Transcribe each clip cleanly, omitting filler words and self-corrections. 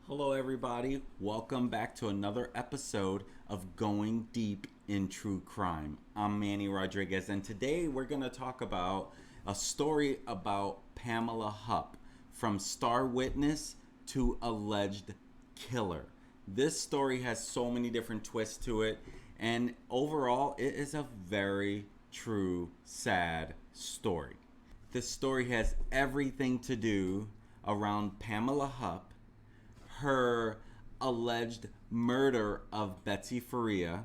Hello, everybody. Welcome back to another episode of Going Deep in True Crime. I'm Manny Rodriguez, and today we're going to talk about a story about Pamela Hupp, from star witness to alleged killer. This story has so many different twists to it, and overall, it is a very true, sad story. This story has everything to do around Pamela Hupp, her alleged murder of Betsy FARIA,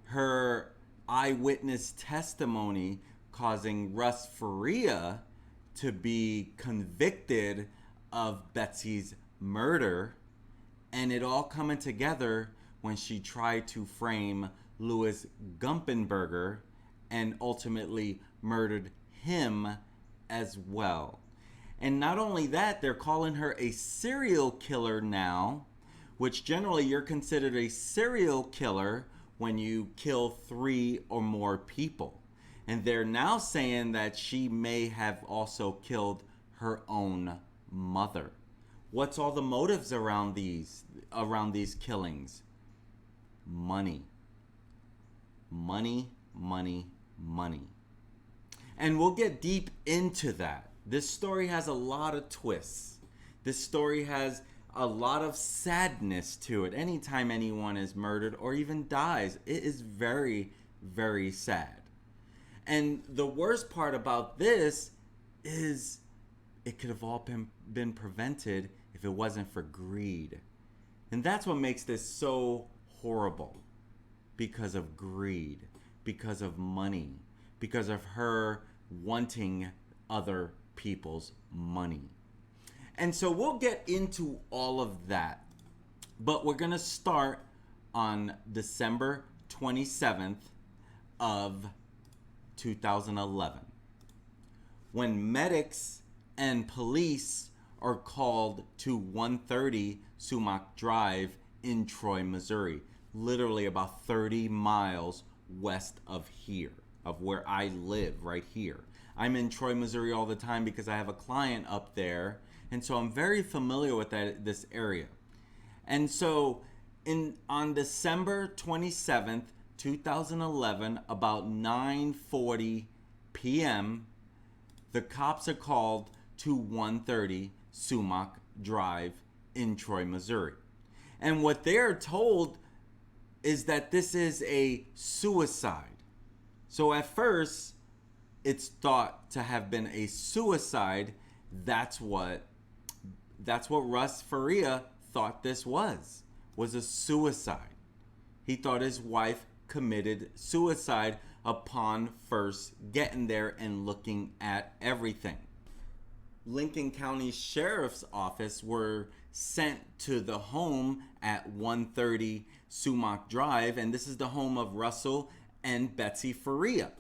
her eyewitness testimony causing Russ FARIA to be convicted of Betsy's murder, and it all coming together when she tried to frame Louis Gumpenberger and ultimately murdered him as well. And not only that, they're calling her a serial killer now, which generally you're considered a serial killer when you kill 3 or more people. And they're now saying that she may have also killed her own mother. What's all the motives around these killings? Money. Money, money, money. And we'll get deep into that. This story has a lot of twists. This story has a lot of sadness to it. Anytime anyone is murdered or even dies, it is very, very sad. And the worst part about this is it could have all been prevented if it wasn't for greed. And that's what makes this so horrible. Because of greed, because of money, because of her wanting other people's money. And so we'll get into all of that. But we're going to start on December 27th of 2011, when medics and police are called to 130 Sumac Drive in Troy, Missouri, literally about 30 miles west of here, of where I live right here. I'm in Troy, Missouri all the time because I have a client up there, and so I'm very familiar with this area. And so on December 27th, 2011, about 9:40 p.m., the cops are called to 130 Sumac Drive in Troy, Missouri. And what they're told is that this is a suicide. So at first, it's thought to have been a suicide. That's what Russ FARIA thought this was a suicide. He thought his wife committed suicide upon first getting there and looking at everything. Lincoln County Sheriff's Office were sent to the home at 130 Sumac Drive, and this is the home of Russell and Betsy FARIA.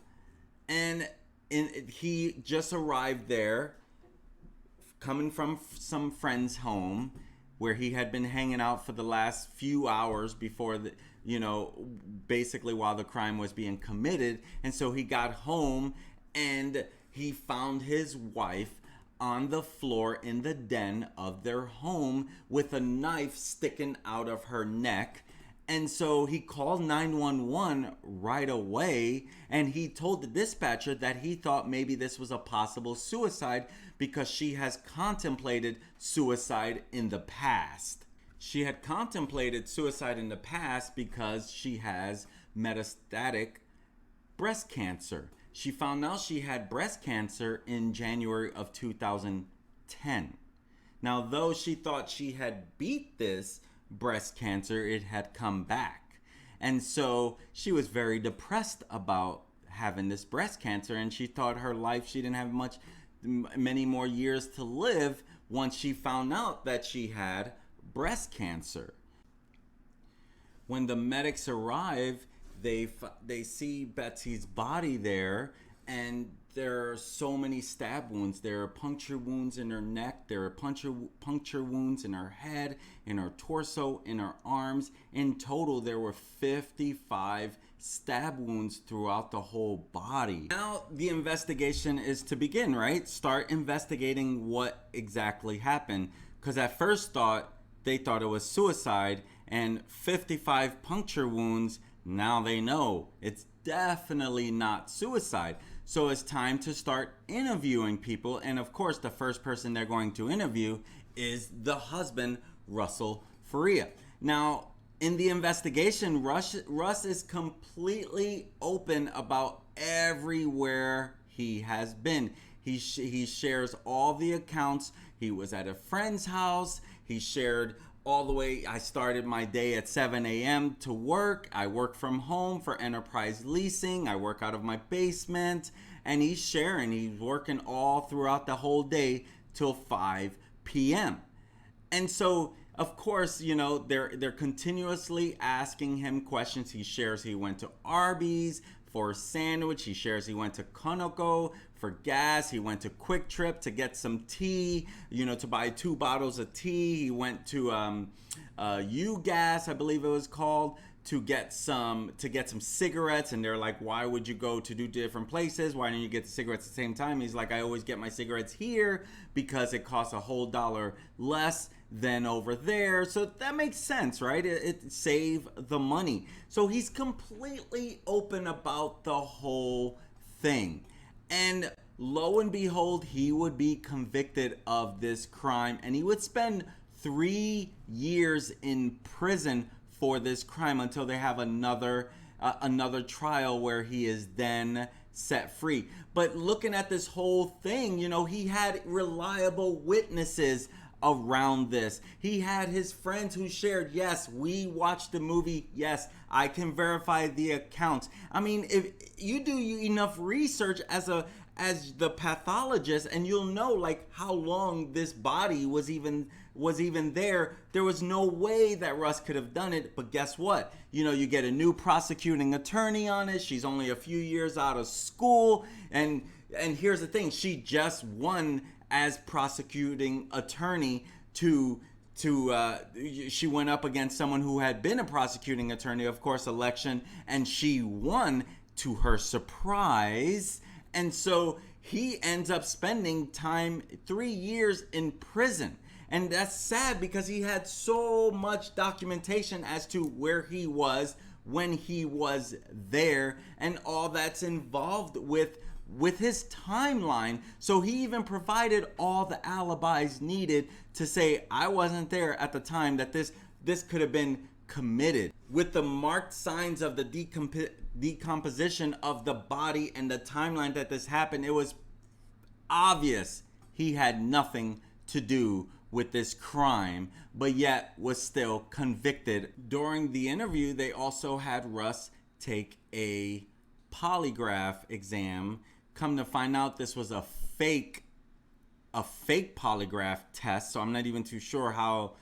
And he just arrived there, coming from some friend's home where he had been hanging out for the last few hours before basically while the crime was being committed. And so he got home and he found his wife on the floor in the den of their home with a knife sticking out of her neck. And so he called 911 right away, and he told the dispatcher that he thought maybe this was a possible suicide because she has contemplated suicide in the past. She had contemplated suicide in the past because she has metastatic breast cancer. She found out she had breast cancer in January of 2010. Now, though she thought she had beat this breast cancer, it had come back. And so she was very depressed about having this breast cancer, and she thought her life, she didn't have many more years to live once she found out that she had breast cancer. When the medics arrive, they see Betsy's body there, and there are so many stab wounds. There are puncture wounds in her neck. There are puncture wounds in her head, in her torso, in her arms. In total, there were 55 stab wounds throughout the whole body. Now the investigation is to begin, right? Start investigating what exactly happened. Because at first thought, they thought it was suicide, and 55 puncture wounds. Now they know it's definitely not suicide. So it's time to start interviewing people. And of course, the first person they're going to interview is the husband, Russell FARIA. Now, in the investigation, Russ is completely open about everywhere he has been. He shares all the accounts. He was at a friend's house. He shared all the way. I started my day at 7 a.m. to work. I work from home for Enterprise Leasing. I work out of my basement. And he's sharing. He's working all throughout the whole day till 5 p.m. And so, of course, you know, they're continuously asking him questions. He shares he went to Arby's for a sandwich. He shares he went to Conoco for gas. He went to Quick Trip to get some tea, you know, to buy 2 bottles of tea. He went to U-Gas, I believe it was called, to get some cigarettes. And they're like, why would you go to 2 different places? Why don't you get the cigarettes at the same time? He's like, I always get my cigarettes here because it costs a whole $1 less than over there. So that makes sense, right? It save the money. So he's completely open about the whole thing. And lo and behold, he would be convicted of this crime, and he would spend 3 years in prison for this crime until they have another trial where he is then set free. But looking at this whole thing, you know, he had reliable witnesses around this. He had his friends who shared, yes, we watched the movie, yes, I can verify the accounts. I mean, if you do enough research as the pathologist, and you'll know like how long this body was even there. There was no way that Russ could have done it. But guess what? You know, you get a new prosecuting attorney on it. She's only a few years out of school, and here's the thing, she just won as prosecuting attorney she went up against someone who had been a prosecuting attorney, of course, election, and she won to her surprise. And so he ends up spending 3 years in prison. And that's sad because he had so much documentation as to where he was when he was there and all that's involved with his timeline. So he even provided all the alibis needed to say, I wasn't there at the time that this could have been committed. With the marked signs of the decomposition of the body and the timeline that this happened, it was obvious he had nothing to do with this crime, but yet was still convicted. During the interview, they also had Russ take a polygraph exam. Come to find out, this was a fake polygraph test. So I'm not even too sure how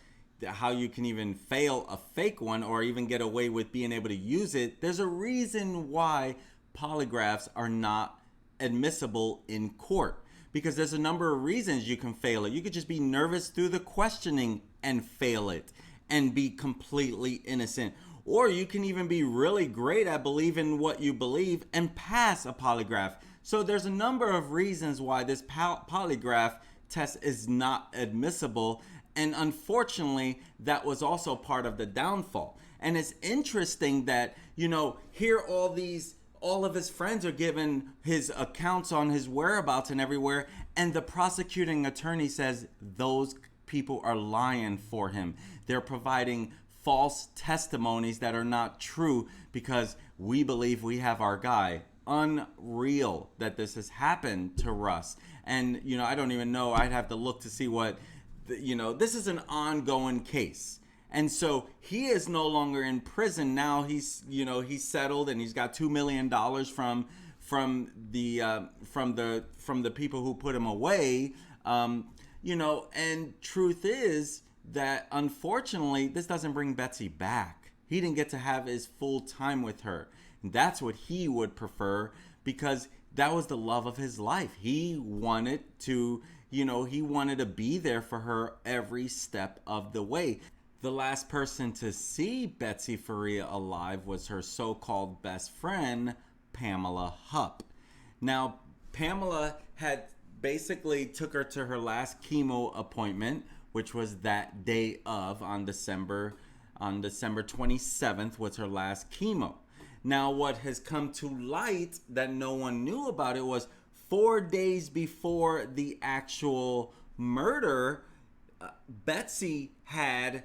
you can even fail a fake one or even get away with being able to use it. There's a reason why polygraphs are not admissible in court, because there's a number of reasons you can fail it. You could just be nervous through the questioning and fail it and be completely innocent. Or you can even be really great at believing what you believe and pass a polygraph. So there's a number of reasons why this polygraph test is not admissible. And unfortunately, that was also part of the downfall. And it's interesting that, you know, here all of his friends are given his accounts on his whereabouts and everywhere, and the prosecuting attorney says those people are lying for him. They're providing false testimonies that are not true because we believe we have our guy. Unreal that this has happened to Russ. And, you know, I don't even know. I'd have to look to see what, you know, this is an ongoing case. And so he is no longer in prison. Now he's settled, and he's got $2 million from the people who put him away. You know, and truth is that unfortunately this doesn't bring Betsy back. He didn't get to have his full time with her. And that's what he would prefer, because that was the love of his life. He wanted to be there for her every step of the way. The last person to see Betsy FARIA alive was her so-called best friend, Pamela Hupp. Now, Pamela had basically took her to her last chemo appointment, which was that day of on December 27th was her last chemo. Now, what has come to light that no one knew about it was 4 days before the actual murder, Betsy had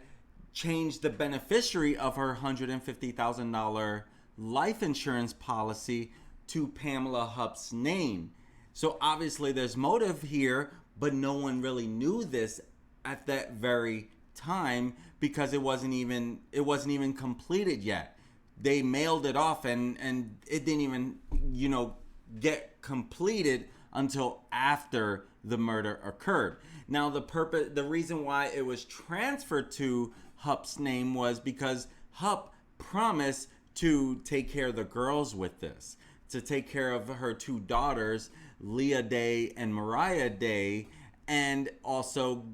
changed the beneficiary of her $150,000 life insurance policy to Pamela Hupp's name. So obviously there's motive here, but no one really knew this at that very time because it wasn't even completed yet. They mailed it off and it didn't even, get completed until after the murder occurred. Now the reason why it was transferred to Hupp's name was because Hupp promised to take care of the girls with this, to take care of her 2 daughters, Leah Day and Mariah Day, and also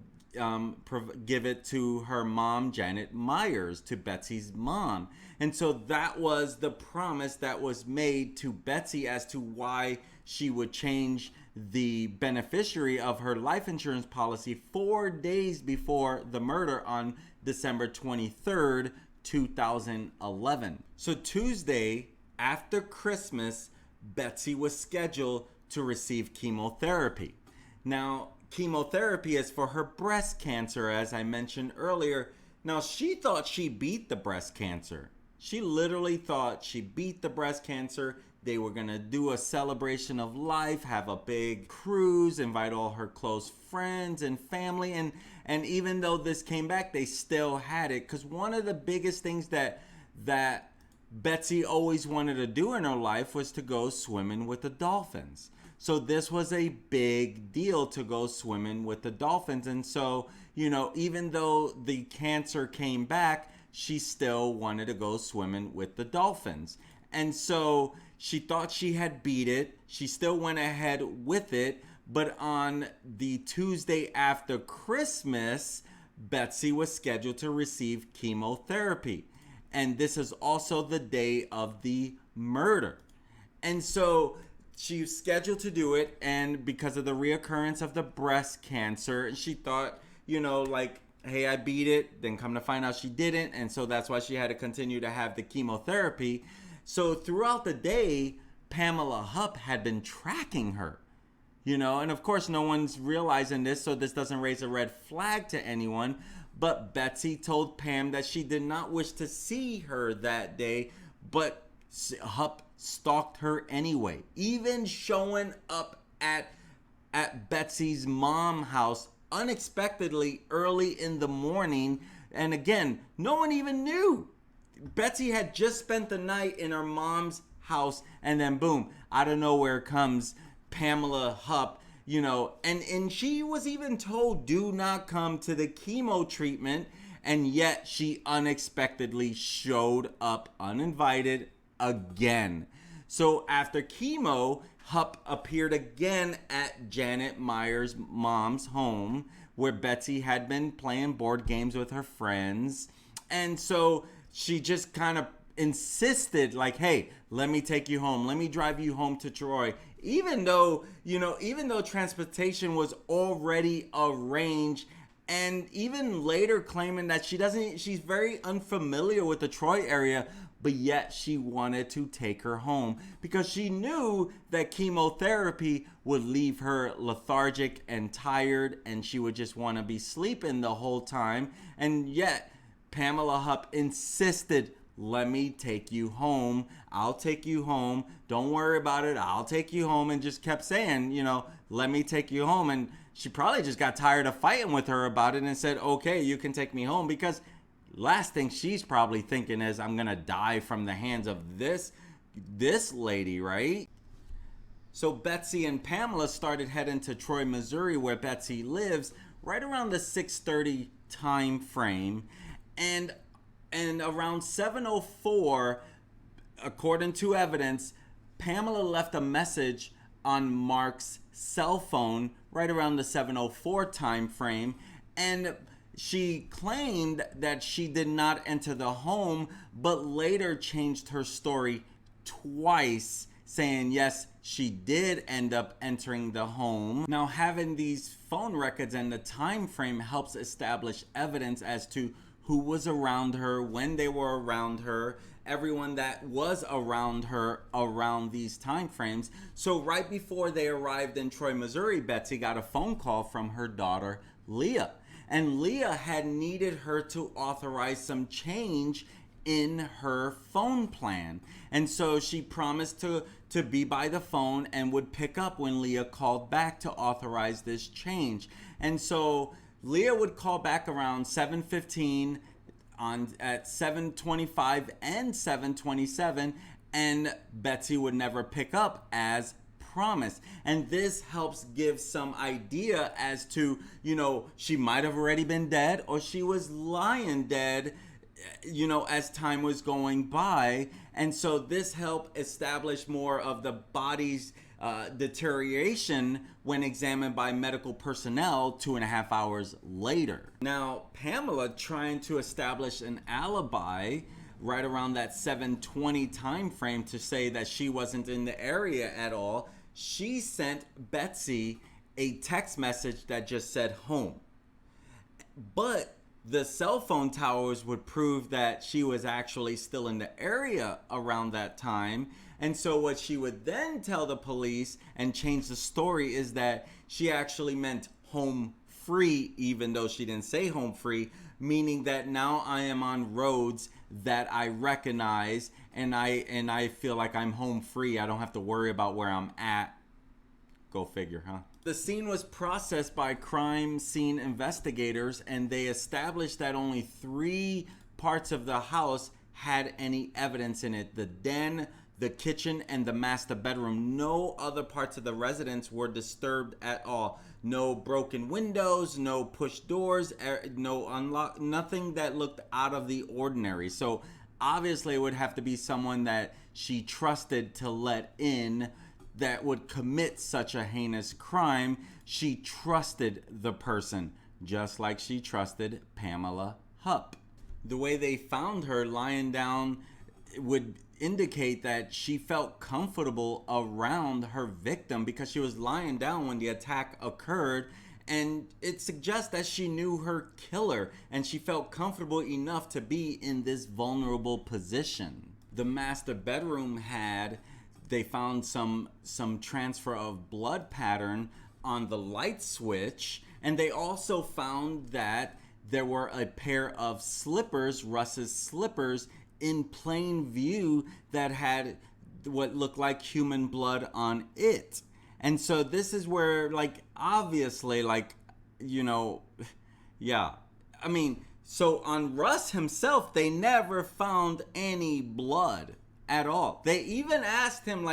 give it to her mom, Janet Myers, to Betsy's mom. And so that was the promise that was made to Betsy as to why she would change the beneficiary of her life insurance policy 4 days before the murder on December 23rd, 2011. So Tuesday after Christmas, Betsy was scheduled to receive chemotherapy. Now, chemotherapy is for her breast cancer, as I mentioned earlier. Now, she thought she beat the breast cancer. She literally thought she beat the breast cancer. They were going to do a celebration of life, have a big cruise, invite all her close friends and family. And even though this came back, they still had it. Because one of the biggest things that Betsy always wanted to do in her life was to go swimming with the dolphins. So this was a big deal to go swimming with the dolphins. And so, even though the cancer came back, she still wanted to go swimming with the dolphins. And so she thought she had beat it. She still went ahead with it. But on the Tuesday after Christmas, Betsy was scheduled to receive chemotherapy. And this is also the day of the murder. And so she was scheduled to do it. And because of the reoccurrence of the breast cancer, she thought, hey, I beat it. Then come to find out she didn't. And so that's why she had to continue to have the chemotherapy. So throughout the day, Pamela Hupp had been tracking her, and of course no one's realizing this, so this doesn't raise a red flag to anyone. But Betsy told Pam that she did not wish to see her that day, but Hupp stalked her anyway, even showing up at Betsy's mom's house unexpectedly early in the morning. And again, no one even knew. Betsy had just spent the night in her mom's house, and then boom, out of nowhere comes Pamela Hupp, and she was even told, do not come to the chemo treatment, and yet she unexpectedly showed up uninvited again. So after chemo, Hupp appeared again at Janet Myers' mom's home, where Betsy had been playing board games with her friends. And so she just kind of insisted, like, hey, let me take you home. Let me drive you home to Troy. Even though transportation was already arranged, and even later claiming that she's very unfamiliar with the Troy area, but yet she wanted to take her home because she knew that chemotherapy would leave her lethargic and tired, and she would just want to be sleeping the whole time. And yet Pamela Hupp insisted, let me take you home. I'll take you home. Don't worry about it. I'll take you home. And just kept saying, let me take you home. And she probably just got tired of fighting with her about it and said, okay, you can take me home. Because last thing she's probably thinking is, I'm going to die from the hands of this lady, right? So Betsy and Pamela started heading to Troy, Missouri, where Betsy lives, right around the 6:30 time frame. And around 7:04, according to evidence, Pamela left a message on Mark's cell phone right around the 7:04 time frame, and she claimed that she did not enter the home, but later changed her story twice, saying yes, she did end up entering the home. Now, having these phone records and the time frame helps establish evidence as to who was around her, when they were around her, everyone that was around her around these time frames. So right before they arrived in Troy, Missouri, Betsy got a phone call from her daughter, Leah. And Leah had needed her to authorize some change in her phone plan. And so she promised to be by the phone and would pick up when Leah called back to authorize this change. And so Leah would call back around 7:15 at 7:25 and 7:27, and Betsy would never pick up as promised. And this helps give some idea as to, she might have already been dead, or she was lying dead, as time was going by. And so this helped establish more of the body's deterioration when examined by medical personnel 2.5 hours later. Now, Pamela, trying to establish an alibi right around that 7:20 time frame to say that she wasn't in the area at all, she sent Betsy a text message that just said home. But the cell phone towers would prove that she was actually still in the area around that time. And so what she would then tell the police and change the story is that she actually meant home free, even though she didn't say home free, meaning that now I am on roads that I recognize, and I feel like I'm home free. I don't have to worry about where I'm at. Go figure, huh? The scene was processed by crime scene investigators, and they established that only 3 parts of the house had any evidence in it: the den, the kitchen, and the master bedroom. No other parts of the residence were disturbed at all. No broken windows, no pushed doors, no unlock, nothing that looked out of the ordinary. So obviously it would have to be someone that she trusted to let in that would commit such a heinous crime. She trusted the person, just like she trusted Pamela Hupp. The way they found her lying down would indicate that she felt comfortable around her victim because she was lying down when the attack occurred, and it suggests that she knew her killer and she felt comfortable enough to be in this vulnerable position. The master bedroom they found some transfer of blood pattern on the light switch, and they also found that there were a pair of slippers, RUSS's slippers, in plain view that had what looked like human blood on it. And so this is where, obviously, yeah. I mean, so on RUSS himself, they never found any blood at all. They even asked him,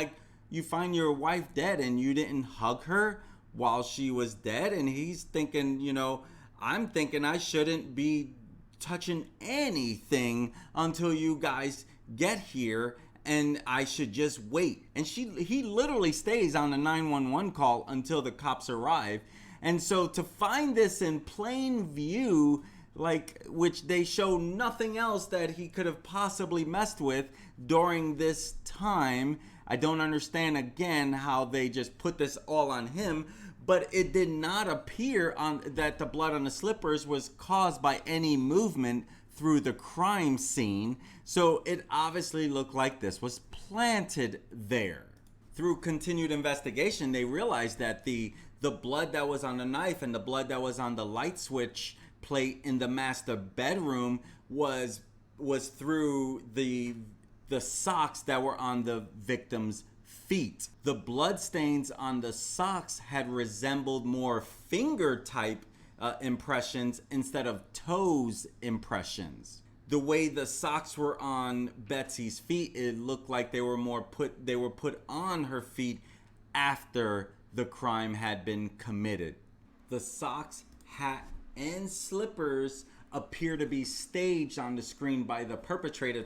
you find your wife dead and you didn't hug her while she was dead? And he's thinking, I'm thinking I shouldn't be touching anything until you guys get here, and I should just wait. And he literally stays on the 911 call until the cops arrive. And so to find this in plain view, which they show nothing else that he could have possibly messed with during this time, I don't understand again how they just put this all on him. But it did not appear that the blood on the slippers was caused by any movement through the crime scene. So it obviously looked like this was planted there. Through continued investigation, they realized that the blood that was on the knife and the blood that was on the light switch plate in the master bedroom was through the socks that were on the victim's feet. The blood stains on the socks had resembled more finger type impressions instead of toes impressions. The way the socks were on Betsy's feet, it looked like they were put on her feet after the crime had been committed. The socks, hat, and slippers appear to be staged on the screen by the perpetrator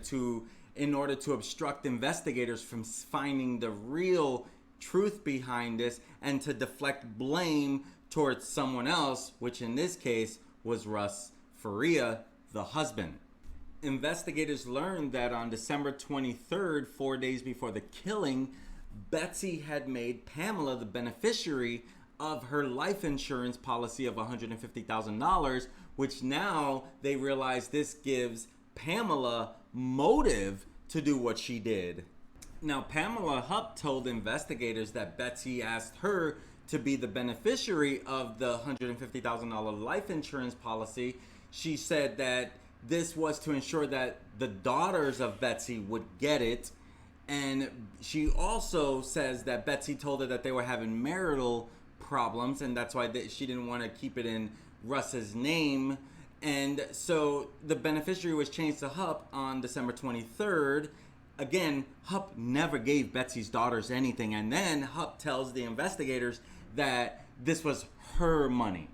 in order to obstruct investigators from finding the real truth behind this and to deflect blame towards someone else, which in this case was Russ FARIA, the husband. Investigators learned that on December 23rd, 4 days before the killing, Betsy had made Pamela the beneficiary of her life insurance policy of $150,000, which now they realize this gives Pamela motive to do what she did. Now, Pamela Hupp told investigators that Betsy asked her to be the beneficiary of the $150,000 life insurance policy. She said that this was to ensure that the daughters of Betsy would get it. And she also says that Betsy told her that they were having marital problems, and that's why she didn't want to keep it in Russ's name. And so the beneficiary was changed to Hupp on December 23rd. Again, Hupp never gave Betsy's daughters anything. And then Hupp tells the investigators that this was her money.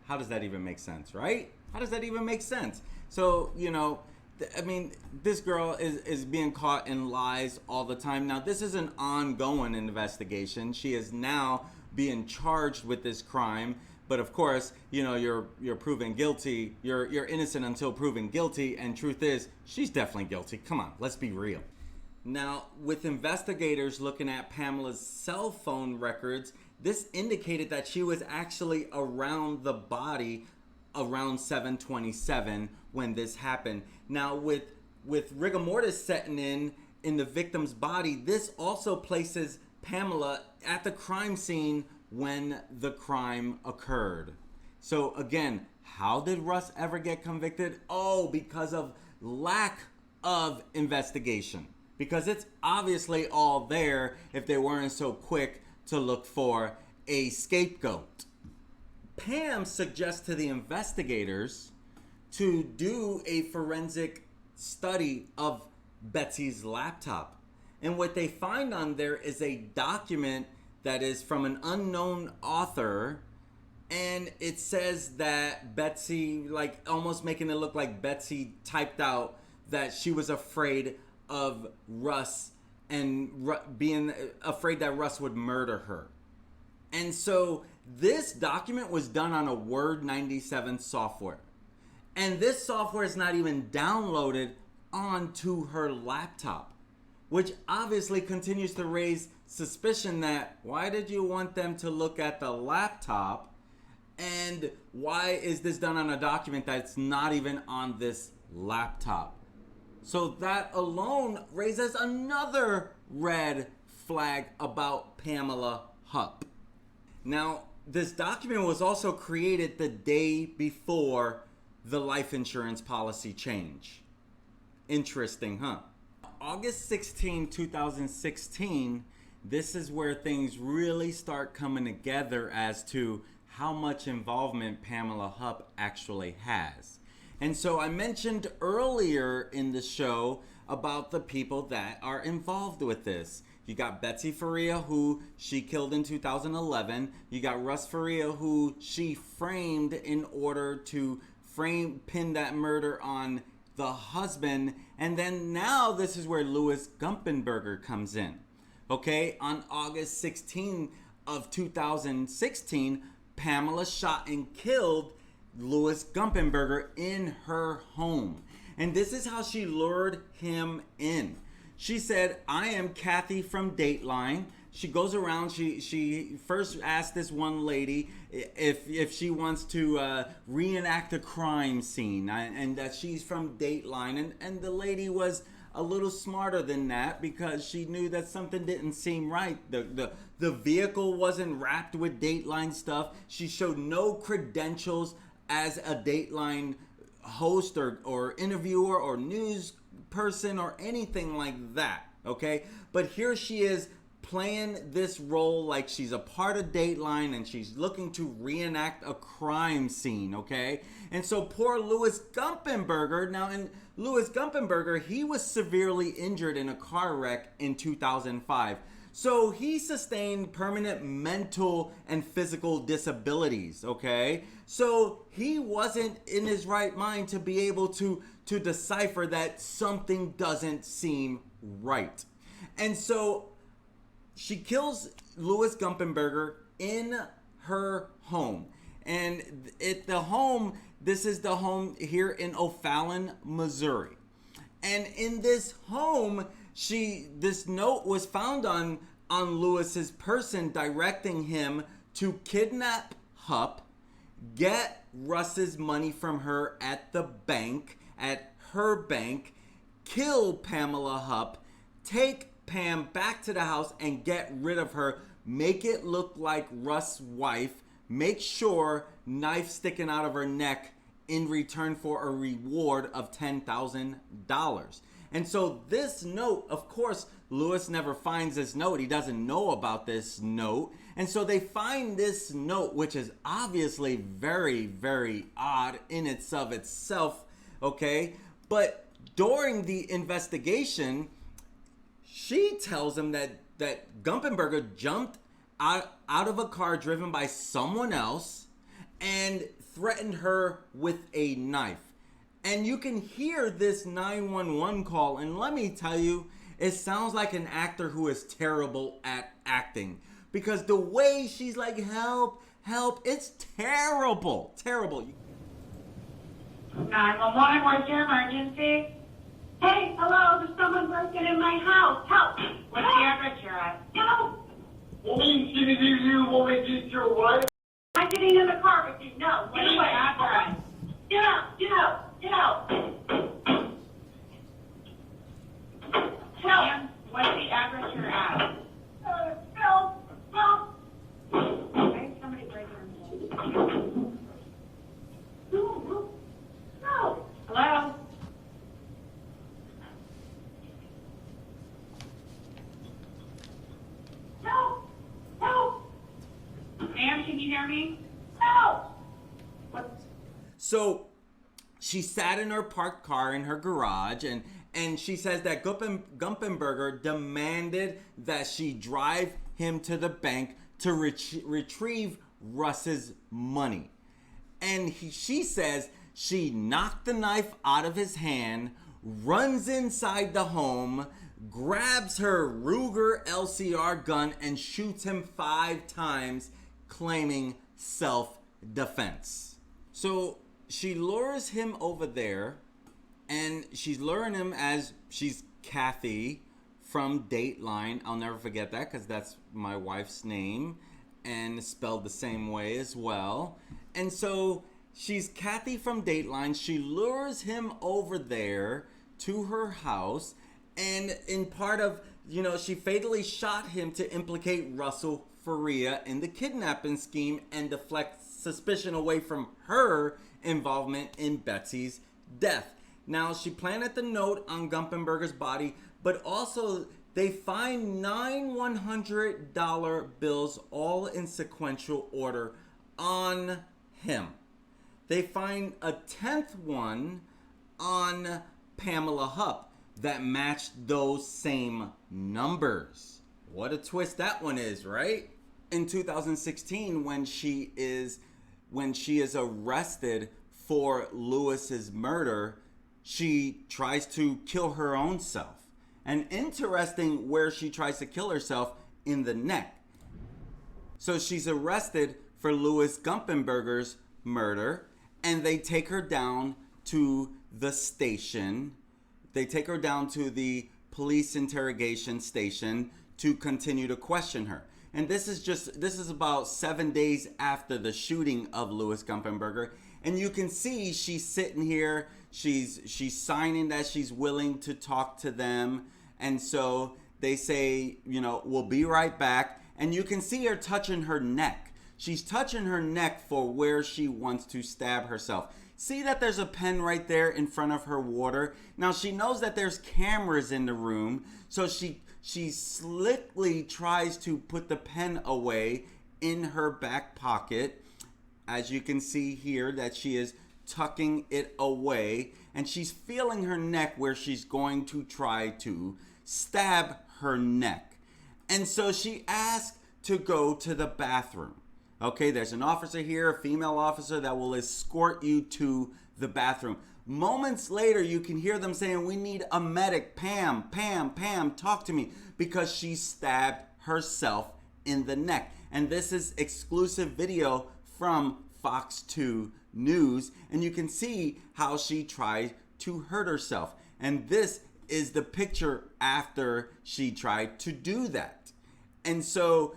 How does that even make sense, right? How does that even make sense? So, you know, I mean, this girl is being caught in lies all the time. Now, this is an ongoing investigation. She is now being charged with this crime. But of course, you know, you're proven guilty. You're innocent until proven guilty. And truth is, she's definitely guilty. Come on, let's be real. Now, with investigators looking at Pamela's cell phone records, this indicated that she was actually around the body around 7:27 when this happened. Now, with rigor mortis setting in the victim's body, this also places Pamela at the crime scene when the crime occurred. So again, how did Russ ever get convicted? Oh, because of lack of investigation. Because it's obviously all there if they weren't so quick to look for a scapegoat. Pam suggests to the investigators to do a forensic study of Betsy's laptop. And what they find on there is a document that is from an unknown author, and it says that Betsy, like almost making it look like Betsy typed out that she was afraid of Russ and being afraid that Russ would murder her. And so this document was done on a Word 97 software. And this software is not even downloaded onto her laptop, which obviously continues to raise suspicion that why did you want them to look at the laptop, and why is this done on a document that's not even on this laptop? So that alone raises another red flag about Pamela Hupp. Now, this document was also created the day before the life insurance policy change. Interesting, huh? August 16, 2016, this is where things really start coming together as to how much involvement Pamela Hupp actually has. And so I mentioned earlier in the show about the people that are involved with this. You got Betsy FARIA, who she killed in 2011. You got Russ FARIA, who she framed in order to pin that murder on the husband. And then now this is where Louis Gumpenberger comes in. Okay, on August 16 of 2016, Pamela shot and killed Louis Gumpenberger in her home. And this is how she lured him in. She said, "I am Kathy from Dateline." She goes around, she first asked this one lady if she wants to reenact a crime scene, and that she's from Dateline. And the lady was a little smarter than that, because she knew that something didn't seem right. The vehicle wasn't wrapped with Dateline stuff. She showed no credentials as a Dateline host or interviewer or news person or anything like that, okay? But here she is playing this role like she's a part of Dateline, and she's looking to reenact a crime scene, okay? And so poor Louis Gumpenberger, now in Louis Gumpenberger, he was severely injured in a car wreck in 2005. So he sustained permanent mental and physical disabilities, okay? So he wasn't in his right mind to be able to decipher that something doesn't seem right. And so she kills Louis Gumpenberger in her home. And this is the home here in O'Fallon, Missouri. And in this home, This note was found on Lewis's person, directing him to kidnap Hupp, get Russ's money from her at the bank, at her bank, kill Pamela Hupp, take Pam back to the house and get rid of her, make it look like Russ's wife, make sure knife sticking out of her neck in return for a reward of $10,000. And so this note, of course, Lewis never finds this note. He doesn't know about this note. And so they find this note, which is obviously very, very odd in itself, okay? But during the investigation, she tells him that Gumpenberger jumped out of a car driven by someone else and threatened her with a knife. And you can hear this 911 call, and let me tell you, it sounds like an actor who is terrible at acting, because the way she's like, help, help, it's terrible, terrible. 911, what's your emergency? Hey, hello, there's someone breaking in my house. Help! What's the address you're at? Help! Woman, did your wife? I'm getting in the car with you. No, What's the address? Get out, get out, get out. Help! What's the address you're at? Help! Help! I think somebody breaking in. No, no. Hello? Help! Help! Ma'am, can you hear me? Help! So she sat in her parked car in her garage, and she says that Gumpenberger demanded that she drive him to the bank to retrieve Russ's money. And she says she knocked the knife out of his hand, runs inside the home, grabs her Ruger LCR gun, and shoots him 5 times, claiming self-defense. So she lures him over there, and she's luring him as she's Kathy from Dateline. I'll never forget that, because that's my wife's name, and spelled the same way as well. And so she's Kathy from Dateline. She lures him over there to her house, and in part of, she fatally shot him to implicate Russell FARIA in the kidnapping scheme and deflect suspicion away from her involvement in Betsy's death. Now, she planted the note on Gumpenberger's body, but also they find 9 $100 bills, all in sequential order, on him. They find a 10th one on Pamela Hupp that matched those same numbers. What a twist that one is, right? In 2016, when she is arrested for Lewis's murder, she tries to kill her own self. And interesting where she tries to kill herself, in the neck. So she's arrested for Louis Gumpenberger's murder, and they take her down to the station. They take her down to the police interrogation station to continue to question her. And this is about 7 days after the shooting of Louis Gumpenberger. And you can see she's sitting here, she's signing that she's willing to talk to them. And so they say, we'll be right back. And you can see her touching her neck. She's touching her neck for where she wants to stab herself. See that there's a pen right there in front of her water? Now she knows that there's cameras in the room, so she slickly tries to put the pen away in her back pocket. As you can see here, that she is tucking it away, and she's feeling her neck where she's going to try to stab her neck. And so she asks to go to the bathroom. Okay, there's an officer here, a female officer, that will escort you to the bathroom. Moments later, you can hear them saying, we need a medic. Pam, talk to me, because she stabbed herself in the neck. And this is exclusive video from Fox 2 News, and you can see how she tried to hurt herself. And this is the picture after she tried to do that. And so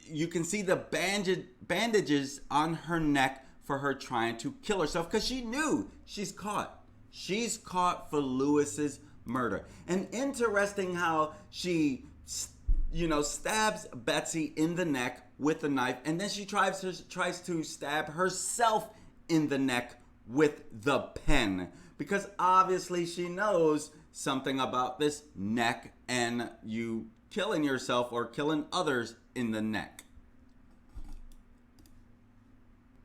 you can see the bandages on her neck for her trying to kill herself, because she knew she's caught. She's caught for Lewis's murder. And interesting how she, stabs Betsy in the neck with a knife, and then she tries to stab herself in the neck with the pen, because obviously she knows something about this neck and you killing yourself or killing others in the neck.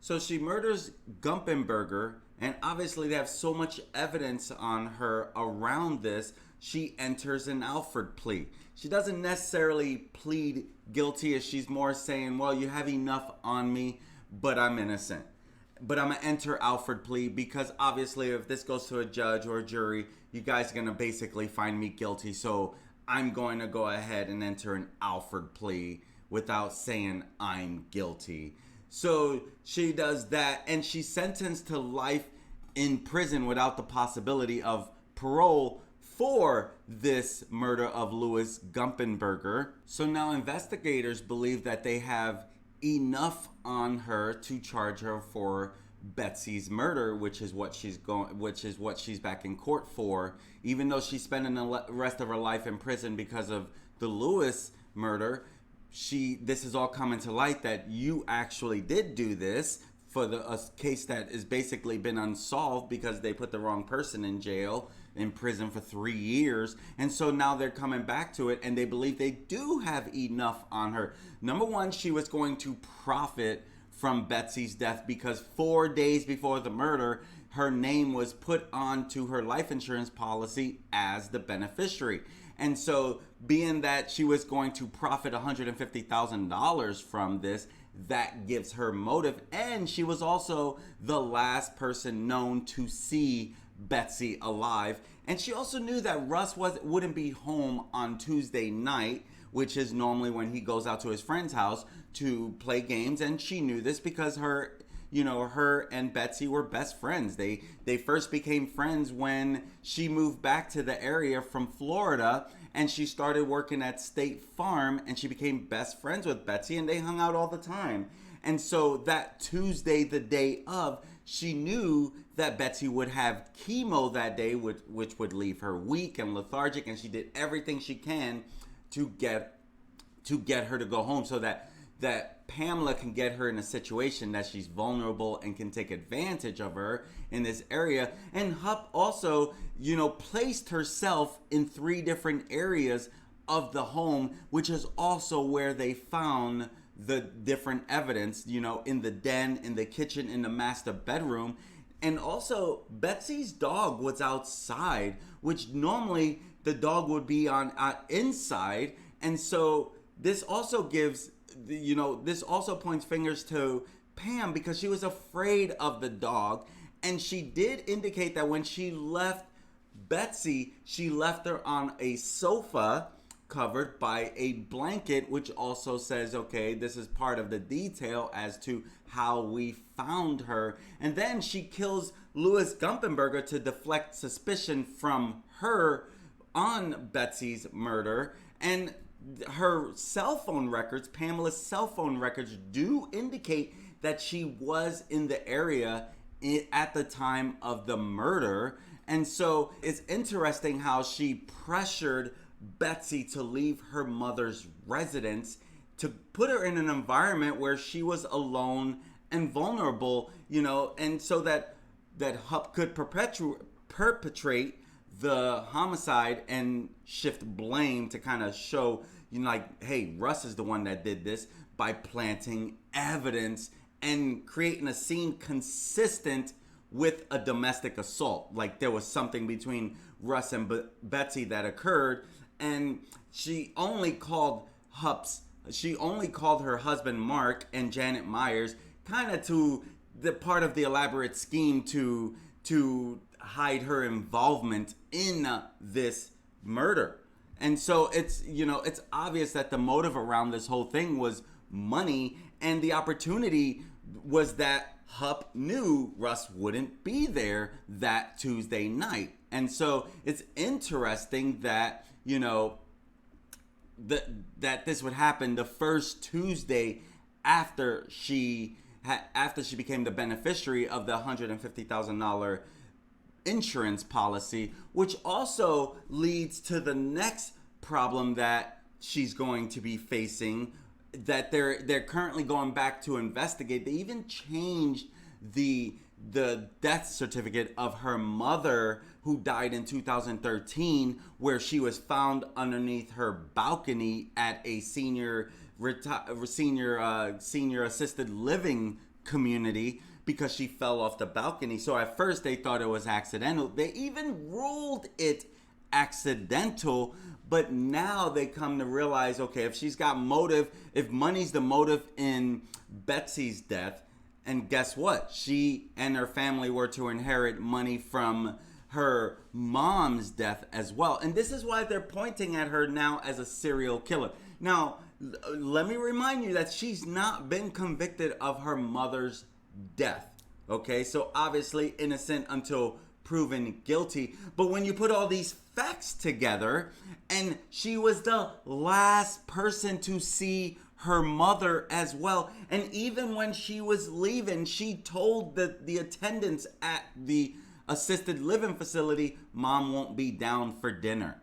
So she murders Gumpenberger, and obviously they have so much evidence on her around this, she enters an Alford plea. She doesn't necessarily plead guilty, as she's more saying, well, you have enough on me, but I'm innocent. But I'm going to enter Alford plea because obviously if this goes to a judge or a jury, you guys are going to basically find me guilty. So I'm going to go ahead and enter an Alford plea without saying I'm guilty. So she does that, and she's sentenced to life in prison without the possibility of parole for this murder of Louis Gumpenberger. So now investigators believe that they have enough on her to charge her for Betsy's murder, which is what she's back in court for, even though she's spending the rest of her life in prison because of the Lewis murder. This is all coming to light that you actually did do this for a case that has basically been unsolved because they put the wrong person in prison for 3 years. And so now they're coming back to it, and they believe they do have enough on her. Number one, she was going to profit from Betsy's death because 4 days before the murder, her name was put onto her life insurance policy as the beneficiary. And so being that she was going to profit $150,000 from this, that gives her motive. And she was also the last person known to see Betsy alive. And she also knew that Russ wouldn't be home on Tuesday night, which is normally when he goes out to his friend's house to play games. And she knew this because her and Betsy were best friends. They first became friends when she moved back to the area from Florida, and she started working at State Farm, and she became best friends with Betsy, and they hung out all the time. And so that Tuesday, the day of, she knew that Betsy would have chemo that day, which would leave her weak and lethargic, and she did everything she can to get her to go home so that Pamela can get her in a situation that she's vulnerable and can take advantage of her in this area. And Hupp also, placed herself in 3 different areas of the home, which is also where they found the different evidence, in the den, in the kitchen, in the master bedroom. And also, Betsy's dog was outside, which normally the dog would be on inside. And so this also gives, this also points fingers to Pam because she was afraid of the dog. And she did indicate that when she left Betsy, she left her on a sofa covered by a blanket, which also says, okay, this is part of the detail as to how we found her. And then she kills Louis Gumpenberger to deflect suspicion from her on Betsy's murder. And her cell phone records, Pamela's cell phone records, do indicate that she was in the area at the time of the murder. And so it's interesting how she pressured Betsy to leave her mother's residence to put her in an environment where she was alone and vulnerable, and so that Hupp could perpetrate the homicide and shift blame to kind of show, hey, Russ is the one that did this, by planting evidence and creating a scene consistent with a domestic assault. Like there was something between Russ and Betsy that occurred, and she only called her husband Mark and Janet Myers kind of to the part of the elaborate scheme to hide her involvement in this murder. And so it's obvious that the motive around this whole thing was money, and the opportunity was that Hupp knew Russ wouldn't be there that Tuesday night. And so it's interesting that, you know, that this would happen the first Tuesday after she became the beneficiary of the $150,000 insurance policy, which also leads to the next problem that she's going to be facing, that they're currently going back to investigate. They even changed the death certificate of her mother, who died in 2013, where she was found underneath her balcony at a senior assisted living community because she fell off the balcony. So at first they thought it was accidental. They even ruled it accidental, but now they come to realize, okay, if she's got motive, if money's the motive in Betsy's death, and guess what? She and her family were to inherit money from her mom's death as well. And this is why they're pointing at her now as a serial killer. Now, let me remind you that she's not been convicted of her mother's death. Okay, so obviously innocent until proven guilty. But when you put all these facts together, and she was the last person to see her mother as well, and even when she was leaving, she told the attendants at the assisted living facility, "Mom won't be down for dinner."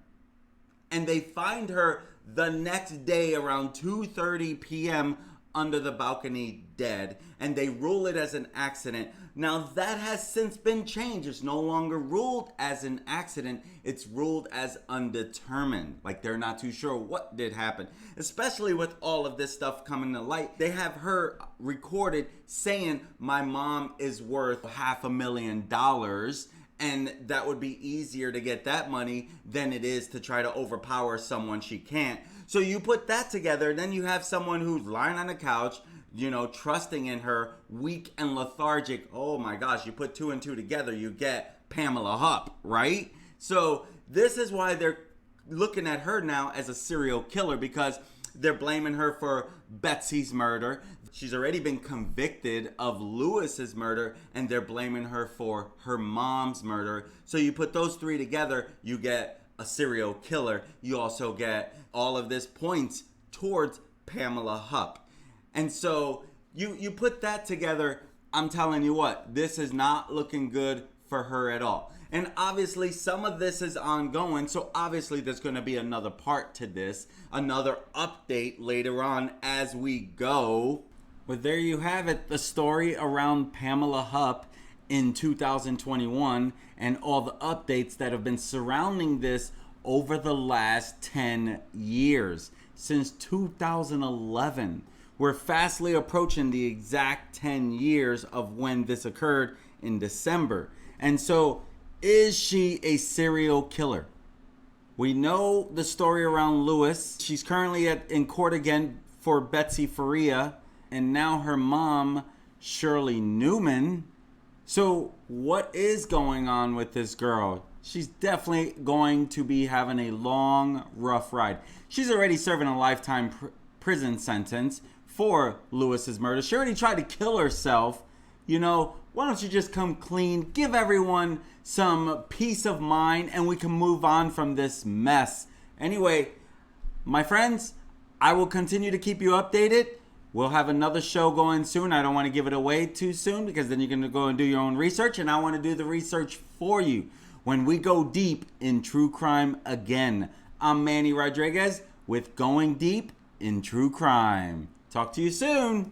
And they find her the next day around 2:30 p.m. under the balcony dead, and they rule it as an accident. Now that has since been changed. It's no longer ruled as an accident. It's ruled as undetermined. Like they're not too sure what did happen. Especially with all of this stuff coming to light. They have her recorded saying, "My mom is worth $500,000. And that would be easier to get that money than it is to try to overpower someone she can't." So you put that together, then you have someone who's lying on the couch, you know, trusting in her, weak and lethargic. Oh my gosh, you put two and two together, you get Pamela Hupp, right? So this is why they're looking at her now as a serial killer, because they're blaming her for Betsy's murder. She's already been convicted of Lewis's murder, and they're blaming her for her mom's murder. So you put those three together, you get a serial killer. You also get all of this points towards Pamela Hupp. And so you put that together, I'm telling you what, this is not looking good for her at all. And obviously some of this is ongoing, so obviously there's going to be another part to this, another update later on as we go. Well, there you have it, the story around Pamela Hupp in 2021 and all the updates that have been surrounding this over the last 10 years. Since 2011. We're fastly approaching the exact 10 years of when this occurred in December. And so, is she a serial killer? We know the story around Lewis. She's currently in court again for Betsy FARIA, and now her mom, Shirley Newman. So what is going on with this girl? She's definitely going to be having a long, rough ride. She's already serving a lifetime prison sentence for Lewis's murder. She already tried to kill herself. You know, why don't you just come clean, give everyone some peace of mind, and we can move on from this mess. Anyway, my friends, I will continue to keep you updated. We'll have another show going soon. I don't want to give it away too soon because then you're going to go and do your own research, and I want to do the research for you when we go deep in true crime again. I'm Manny Rodriguez with Going Deep in True Crime. Talk to you soon.